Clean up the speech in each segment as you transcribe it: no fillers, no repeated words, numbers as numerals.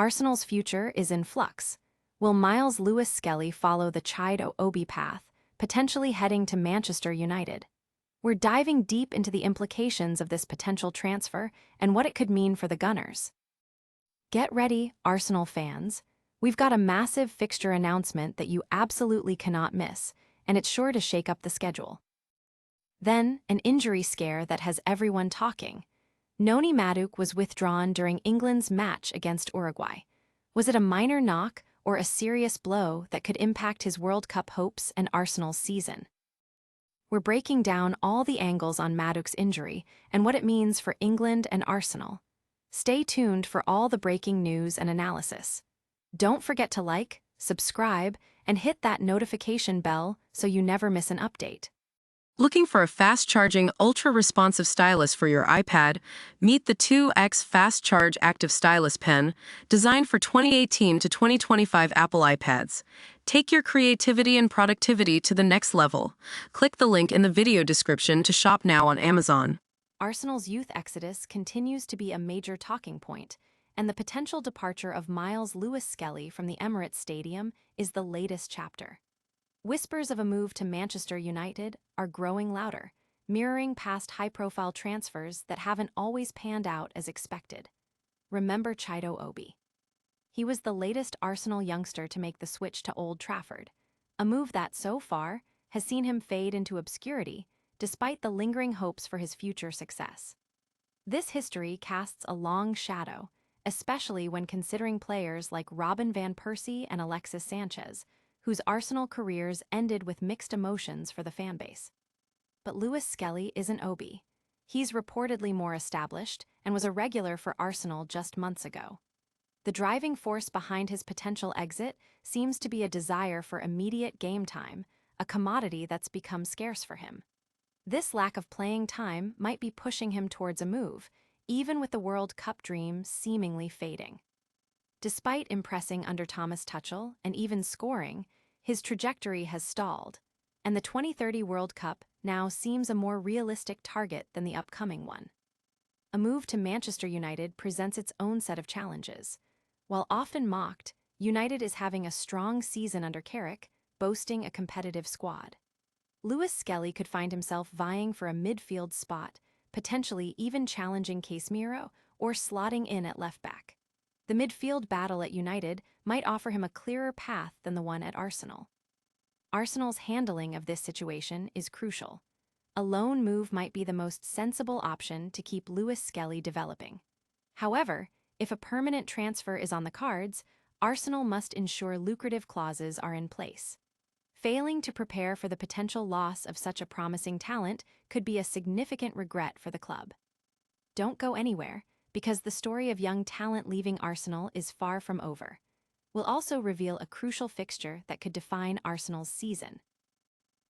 Arsenal's future is in flux. Will Myles Lewis-Skelly follow the Chido Obi path, potentially heading to Manchester United? We're diving deep into the implications of this potential transfer and what it could mean for the Gunners. Get ready, Arsenal fans. We've got a massive fixture announcement that you absolutely cannot miss, and it's sure to shake up the schedule. Then, an injury scare that has everyone talking. Noni Madueke was withdrawn during England's match against Uruguay. Was it a minor knock or a serious blow that could impact his World Cup hopes and Arsenal's season? We're breaking down all the angles on Madueke's injury and what it means for England and Arsenal. Stay tuned for all the breaking news and analysis. Don't forget to like, subscribe, and hit that notification bell so you never miss an update. Looking for a fast-charging, ultra-responsive stylus for your iPad? Meet the 2X Fast Charge Active Stylus Pen, designed for 2018 to 2025 Apple iPads. Take your creativity and productivity to the next level. Click the link in the video description to shop now on Amazon. Arsenal's youth exodus continues to be a major talking point, and the potential departure of Myles Lewis-Skelly from the Emirates Stadium is the latest chapter. Whispers of a move to Manchester United are growing louder, mirroring past high-profile transfers that haven't always panned out as expected. Remember Chido Obi. He was the latest Arsenal youngster to make the switch to Old Trafford, a move that, so far, has seen him fade into obscurity, despite the lingering hopes for his future success. This history casts a long shadow, especially when considering players like Robin van Persie and Alexis Sanchez, whose Arsenal careers ended with mixed emotions for the fanbase. But Lewis-Skelly isn't Obi. He's reportedly more established and was a regular for Arsenal just months ago. The driving force behind his potential exit seems to be a desire for immediate game time, a commodity that's become scarce for him. This lack of playing time might be pushing him towards a move, even with the World Cup dream seemingly fading. Despite impressing under Thomas Tuchel and even scoring, his trajectory has stalled, and the 2030 World Cup now seems a more realistic target than the upcoming one. A move to Manchester United presents its own set of challenges. While often mocked, United is having a strong season under Carrick, boasting a competitive squad. Lewis-Skelly could find himself vying for a midfield spot, potentially even challenging Casemiro or slotting in at left-back. The midfield battle at United might offer him a clearer path than the one at Arsenal. Arsenal's handling of this situation is crucial. A loan move might be the most sensible option to keep Lewis-Skelly developing. However, if a permanent transfer is on the cards, Arsenal must ensure lucrative clauses are in place. Failing to prepare for the potential loss of such a promising talent could be a significant regret for the club. Don't go anywhere, because the story of young talent leaving Arsenal is far from over. We'll also reveal a crucial fixture that could define Arsenal's season.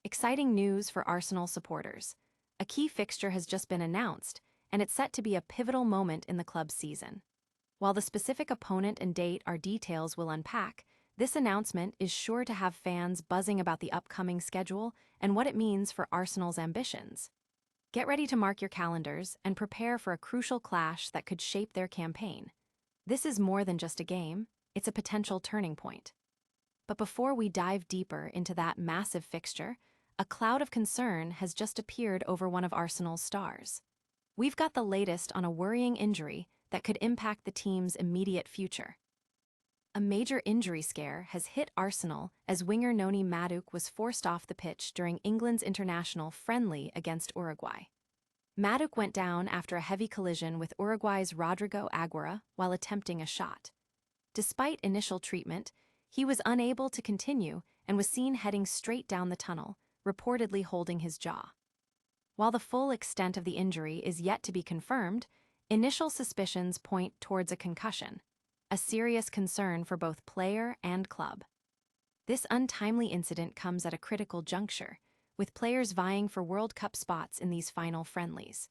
Exciting news for Arsenal supporters. A key fixture has just been announced, and it's set to be a pivotal moment in the club's season. While the specific opponent and date are details we'll unpack, this announcement is sure to have fans buzzing about the upcoming schedule and what it means for Arsenal's ambitions. Get ready to mark your calendars and prepare for a crucial clash that could shape their campaign. This is more than just a game, it's a potential turning point. But before we dive deeper into that massive fixture, a cloud of concern has just appeared over one of Arsenal's stars. We've got the latest on a worrying injury that could impact the team's immediate future. A major injury scare has hit Arsenal as winger Noni Madueke was forced off the pitch during England's international friendly against Uruguay. Madueke went down after a heavy collision with Uruguay's Rodrigo Aguirre while attempting a shot. Despite initial treatment, he was unable to continue and was seen heading straight down the tunnel, reportedly holding his jaw. While the full extent of the injury is yet to be confirmed, initial suspicions point towards a concussion, a serious concern for both player and club. This untimely incident comes at a critical juncture, with players vying for World Cup spots in these final friendlies.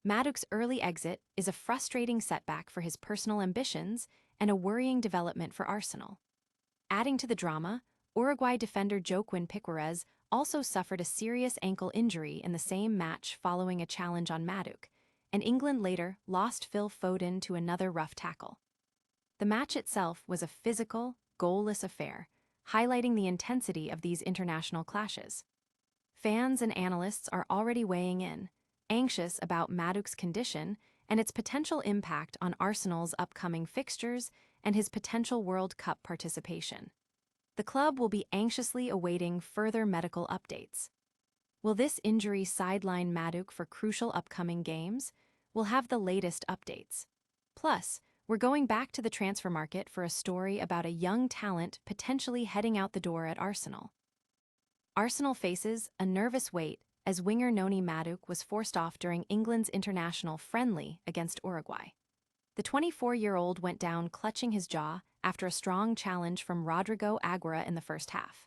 Madueke's early exit is a frustrating setback for his personal ambitions and a worrying development for Arsenal. Adding to the drama, Uruguay defender Joaquin Piquerez also suffered a serious ankle injury in the same match following a challenge on Madueke, and England later lost Phil Foden to another rough tackle. The match itself was a physical, goalless affair, highlighting the intensity of these international clashes. Fans and analysts are already weighing in, anxious about Madueke's condition and its potential impact on Arsenal's upcoming fixtures and his potential World Cup participation. The club will be anxiously awaiting further medical updates. Will this injury sideline Madueke for crucial upcoming games? We'll have the latest updates. Plus, we're going back to the transfer market for a story about a young talent potentially heading out the door at Arsenal. Arsenal faces a nervous wait as winger Noni Madueke was forced off during England's international friendly against Uruguay. The 24-year-old went down clutching his jaw after a strong challenge from Rodrigo Aguirre in the first half.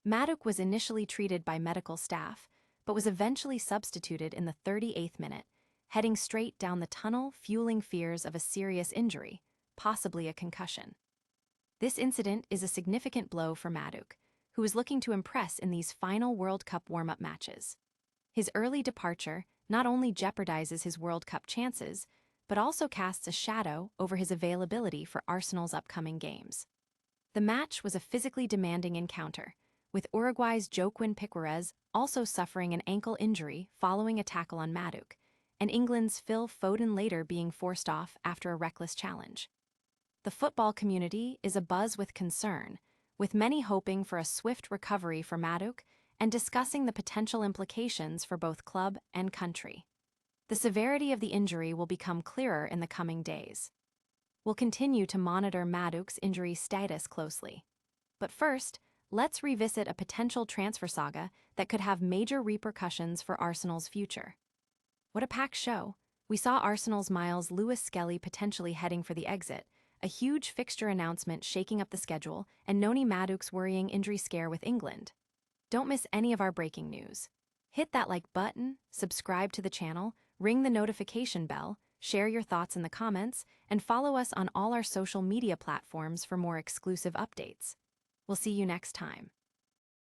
Madueke was initially treated by medical staff, but was eventually substituted in the 38th minute, heading straight down the tunnel, fueling fears of a serious injury, possibly a concussion. This incident is a significant blow for Madueke, who is looking to impress in these final World Cup warm-up matches. His early departure not only jeopardizes his World Cup chances, but also casts a shadow over his availability for Arsenal's upcoming games. The match was a physically demanding encounter, with Uruguay's Joaquin Piquerez also suffering an ankle injury following a tackle on Madueke, and England's Phil Foden later being forced off after a reckless challenge. The football community is abuzz with concern, with many hoping for a swift recovery for Madueke and discussing the potential implications for both club and country. The severity of the injury will become clearer in the coming days. We'll continue to monitor Madueke's injury status closely. But first, let's revisit a potential transfer saga that could have major repercussions for Arsenal's future. What a packed show! We saw Arsenal's Myles Lewis-Skelly potentially heading for the exit, a huge fixture announcement shaking up the schedule, and Noni Madueke's worrying injury scare with England. Don't miss any of our breaking news. Hit that like button, subscribe to the channel, ring the notification bell, share your thoughts in the comments, and follow us on all our social media platforms for more exclusive updates. We'll see you next time.